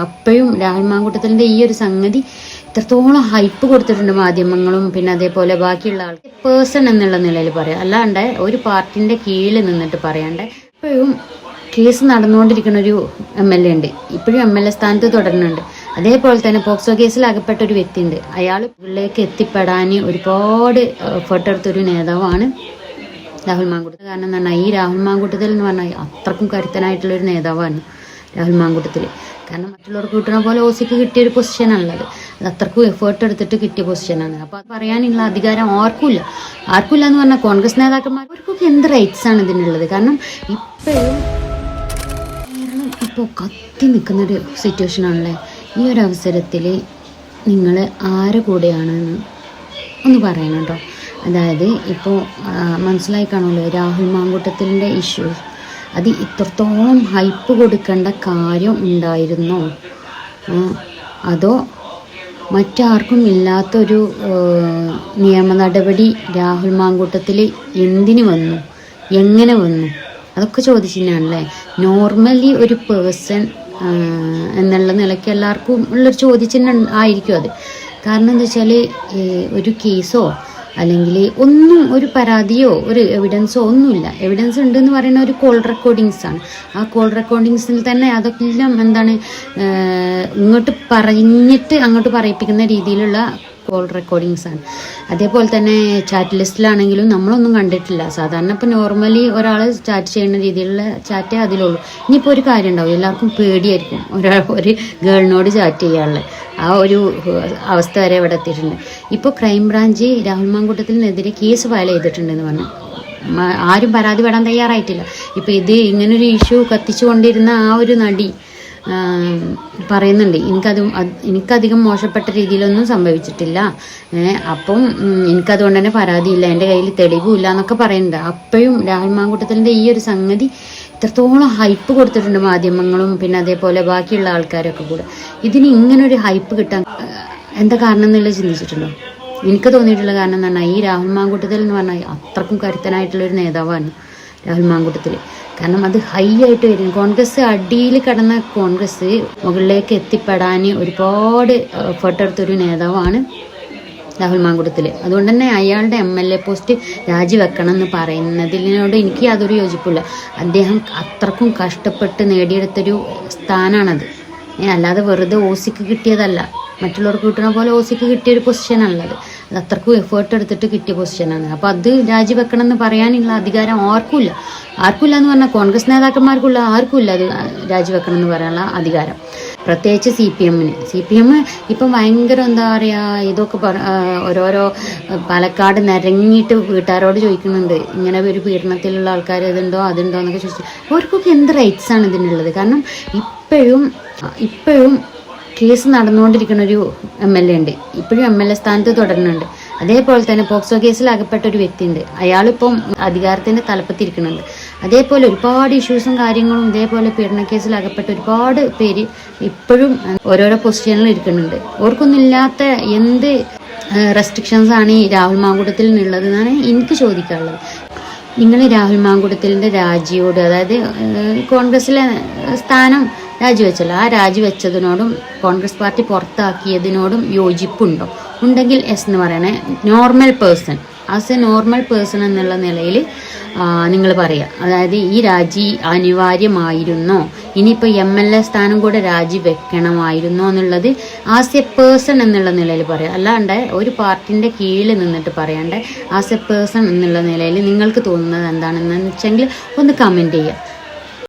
അപ്പോഴും രാഹുൽ മാങ്കൂട്ടത്തിലിന്റെ ഈ ഒരു സംഗതി ഇത്രത്തോളം ഹൈപ്പ് കൊടുത്തിട്ടുണ്ട് മാധ്യമങ്ങളും പിന്നെ അതേപോലെ ബാക്കിയുള്ള ആൾ പേഴ്സൺ എന്നുള്ള നിലയിൽ പറയാം, അല്ലാണ്ട് ഒരു പാർട്ടിന്റെ കീഴിൽ നിന്നിട്ട് പറയാണ്ട്. ഇപ്പോഴും കേസ് നടന്നുകൊണ്ടിരിക്കുന്ന ഒരു MLA ഉണ്ട്, ഇപ്പോഴും MLA സ്ഥാനത്ത് തുടരുന്നുണ്ട്. അതേപോലെ തന്നെ പോക്സോ കേസിൽ അകപ്പെട്ട ഒരു വ്യക്തിയുണ്ട്. അയാൾ ഉള്ളിലേക്ക് എത്തിപ്പെടാൻ ഒരുപാട് എഫേർട്ട് എടുത്തൊരു നേതാവാണ് രാഹുൽ മാങ്കൂട്ടത്തിൽ. കാരണം എന്ന് പറഞ്ഞാൽ ഈ രാഹുൽ മാങ്കൂട്ടത്തിൽ എന്ന് പറഞ്ഞാൽ അത്രക്കും കരുത്തനായിട്ടുള്ളൊരു നേതാവാണ് രാഹുൽ മാങ്കൂട്ടത്തിൽ. കാരണം മറ്റുള്ളവർക്ക് കിട്ടുന്ന പോലെ ഓസിക്ക് കിട്ടിയൊരു പൊസിഷനാണുള്ളത്, അത് അത്രക്കും എഫേർട്ട് എടുത്തിട്ട് കിട്ടിയ പൊസിഷനാണ്. അപ്പോൾ അത് പറയാനുള്ള അധികാരം ആർക്കുമില്ല എന്ന് പറഞ്ഞാൽ കോൺഗ്രസ് നേതാക്കന്മാർ അവർക്കൊക്കെ എന്ത് റൈറ്റ്സ് ആണ് ഇതിനുള്ളത്. കാരണം ഇപ്പോഴും കേരളം ഇപ്പോൾ കത്തി നിൽക്കുന്നൊരു സിറ്റുവേഷനാണല്ലേ. ഈ ഒരു അവസരത്തിൽ നിങ്ങൾ ആരുടെ കൂടെയാണെന്ന് ഒന്ന് പറയണം കേട്ടോ. അതായത് ഇപ്പോൾ മനസ്സിലായി കാണുമല്ലോ രാഹുൽ മാങ്കൂട്ടത്തിൻ്റെ ഇഷ്യൂസ്, അത് ഇത്രത്തോളം ഹൈപ്പ് കൊടുക്കേണ്ട കാര്യം ഉണ്ടായിരുന്നോ, അതോ മറ്റാർക്കും ഇല്ലാത്തൊരു നിയമ നടപടി രാഹുൽ മാങ്കൂട്ടത്തിൽ എന്തിനു വന്നു, എങ്ങനെ വന്നു, അതൊക്കെ ചോദിച്ചിട്ടാണല്ലേ. നോർമലി ഒരു പേഴ്സൺ എന്നുള്ള നിലയ്ക്ക് എല്ലാവർക്കും ഉള്ളൊരു ചോദിച്ചിട്ട് ആയിരിക്കും അത്. കാരണം എന്താ വെച്ചാൽ ഒരു കേസോ അല്ലെങ്കിൽ ഒന്നും ഒരു പരാതിയോ ഒരു എവിഡൻസോ ഒന്നുമില്ല. എവിഡൻസ് ഉണ്ടെന്ന് പറയുന്ന ഒരു കോൾ റെക്കോർഡിങ്സ് ആണ്. ആ കോൾ റെക്കോർഡിങ്സിൽ തന്നെ അതൊക്കെല്ലാം എന്താണ് ഇങ്ങോട്ട് പറഞ്ഞിട്ട് അങ്ങോട്ട് പറയിപ്പിക്കുന്ന രീതിയിലുള്ള കോൾ റെക്കോർഡിങ്സ് ആണ്. അതേപോലെ തന്നെ ചാറ്റ് ലിസ്റ്റിലാണെങ്കിലും നമ്മളൊന്നും കണ്ടിട്ടില്ല. സാധാരണ ഇപ്പോൾ നോർമലി ഒരാൾ ചാറ്റ് ചെയ്യുന്ന രീതിയിലുള്ള ചാറ്റേ അതിലുള്ളൂ. ഇനിയിപ്പോൾ ഒരു കാര്യം ഉണ്ടാവും, എല്ലാവർക്കും പേടിയായിരിക്കും ഒരു ഗേളിനോട് ചാറ്റ് ചെയ്യാനുള്ള ആ ഒരു അവസ്ഥ വരെ ഇവിടെ എത്തിയിട്ടുണ്ട്. ഇപ്പോൾ ക്രൈംബ്രാഞ്ച് രാഹുൽ മാങ്കൂട്ടത്തിനെതിരെ കേസ് ഫയൽ ചെയ്തിട്ടുണ്ടെന്ന് പറഞ്ഞു. ആരും പരാതി പെടാൻ തയ്യാറായിട്ടില്ല. ഇപ്പോൾ ഇത് ഇങ്ങനൊരു ഇഷ്യൂ കത്തിച്ചുകൊണ്ടിരുന്ന ആ ഒരു നടി പറയുന്നുണ്ട്, എനിക്കധികം മോശപ്പെട്ട രീതിയിലൊന്നും സംഭവിച്ചിട്ടില്ല, അപ്പം എനിക്കതുകൊണ്ട് തന്നെ പരാതിയില്ല, എൻ്റെ കയ്യിൽ തെളിവുമില്ല എന്നൊക്കെ പറയുന്നുണ്ട്. അപ്പോഴും രാഹുൽ മാങ്കൂട്ടത്തിൻ്റെ ഈ ഒരു സംഗതി ഇത്രത്തോളം ഹൈപ്പ് കൊടുത്തിട്ടുണ്ട് മാധ്യമങ്ങളും പിന്നെ അതേപോലെ ബാക്കിയുള്ള ആൾക്കാരൊക്കെ കൂടെ. ഇതിന് ഇങ്ങനൊരു ഹൈപ്പ് കിട്ടാൻ എന്താ കാരണം എന്നുള്ളത് ചിന്തിച്ചിട്ടുണ്ടോ? എനിക്ക് തോന്നിയിട്ടുള്ള കാരണം എന്ന് പറഞ്ഞാൽ ഈ രാഹുൽ മാങ്കൂട്ടത്തിൽ എന്ന് പറഞ്ഞാൽ അത്രക്കും കരുത്തനായിട്ടുള്ളൊരു നേതാവാണ് രാഹുൽ മാങ്കൂട്ടത്തിൽ. കാരണം അത് ഹൈ ആയിട്ട് വരും. കോൺഗ്രസ് അടിയിൽ കിടന്ന കോൺഗ്രസ് മുകളിലേക്ക് എത്തിപ്പെടാൻ ഒരുപാട് എഫേർട്ട് എടുത്തൊരു നേതാവാണ് രാഹുൽ മാങ്കൂട്ടത്തിൽ. അതുകൊണ്ട് തന്നെ അയാളുടെ MLA പോസ്റ്റ് രാജിവെക്കണം എന്ന് പറയുന്നതിനോട് എനിക്ക് യാതൊരു യോജിപ്പില്ല. അദ്ദേഹം അത്രക്കും കഷ്ടപ്പെട്ട് നേടിയെടുത്തൊരു സ്ഥാനമാണത്, അല്ലാതെ വെറുതെ ഓസിക്ക് കിട്ടിയതല്ല. മറ്റുള്ളവർക്ക് കിട്ടുന്ന പോലെ ഓസിക്ക് കിട്ടിയൊരു പൊസിഷനാണുള്ളത്, അത് അത്രക്കും എഫേർട്ട് എടുത്തിട്ട് കിട്ടിയ പൊസിഷനാണ്. അപ്പോൾ അത് രാജിവെക്കണം എന്ന് പറയാനുള്ള അധികാരം ആർക്കുമില്ല എന്ന് പറഞ്ഞാൽ കോൺഗ്രസ് നേതാക്കന്മാർക്കുള്ള ആർക്കുമില്ല അത് രാജിവെക്കണം എന്ന് പറയാനുള്ള അധികാരം. പ്രത്യേകിച്ച് CPM ഇപ്പം ഭയങ്കര എന്താ പറയുക, ഇതൊക്കെ ഓരോരോ പാലക്കാട് നിരങ്ങിയിട്ട് വീട്ടുകാരോട് ചോദിക്കുന്നുണ്ട്, ഇങ്ങനെ ഒരു പീഡനത്തിലുള്ള ആൾക്കാർ ഇതുണ്ടോ അതുണ്ടോ എന്നൊക്കെ ചോദിച്ചു. അവർക്കൊക്കെ എന്ത് റൈറ്റ്സ് ആണ് ഇതിനുള്ളത്? കാരണം ഇപ്പോഴും കേസ് നടന്നുകൊണ്ടിരിക്കുന്ന ഒരു MLA ഉണ്ട്, ഇപ്പോഴും MLA സ്ഥാനത്ത് തുടരുന്നുണ്ട്. അതേപോലെ തന്നെ പോക്സോ കേസിൽ അകപ്പെട്ട ഒരു വ്യക്തിയുണ്ട്, അയാളിപ്പം അധികാരത്തിന്റെ തലപ്പത്തിരിക്കുന്നുണ്ട്. അതേപോലെ ഒരുപാട് ഇഷ്യൂസും കാര്യങ്ങളും ഇതേപോലെ പീഡന കേസിൽ അകപ്പെട്ട ഒരുപാട് പേര് ഇപ്പോഴും ഓരോരോ പൊസിഷനിൽ ഇരിക്കുന്നുണ്ട്. അവർക്കൊന്നും ഇല്ലാത്ത എന്ത് റെസ്ട്രിക്ഷൻസ് ആണ് ഈ രാഹുൽ മാങ്കൂട്ടത്തിൽ നിന്നുള്ളത് എന്നാണ് എനിക്ക് ചോദിക്കാനുള്ളത്. നിങ്ങൾ രാഹുൽ മാങ്കൂട്ടത്തിലിന്റെ രാജിയോട്, അതായത് കോൺഗ്രസിലെ സ്ഥാനം രാജിവെച്ചല്ലോ, ആ രാജിവെച്ചതിനോടും കോൺഗ്രസ് പാർട്ടി പുറത്താക്കിയതിനോടും യോജിപ്പുണ്ടോ? ഉണ്ടെങ്കിൽ എസ് എന്ന് പറയണേ. Normal person, as A normal person എന്നുള്ള നിലയിൽ നിങ്ങൾ പറയുക. അതായത് ഈ രാജി അനിവാര്യമായിരുന്നോ, ഇനിയിപ്പോൾ MLA സ്ഥാനം കൂടെ രാജി വെക്കണമായിരുന്നോ എന്നുള്ളത് ആസ് എ പേഴ്സൺ എന്നുള്ള നിലയിൽ പറയാം, അല്ലാണ്ട് ഒരു പാർട്ടിൻ്റെ കീഴിൽ നിന്നിട്ട് പറയാണ്ട് ആസ് എ പേഴ്സൺ എന്നുള്ള നിലയിൽ നിങ്ങൾക്ക് തോന്നുന്നത് എന്താണെന്ന് വെച്ചെങ്കിൽ ഒന്ന് കമൻറ്റ് ചെയ്യുക.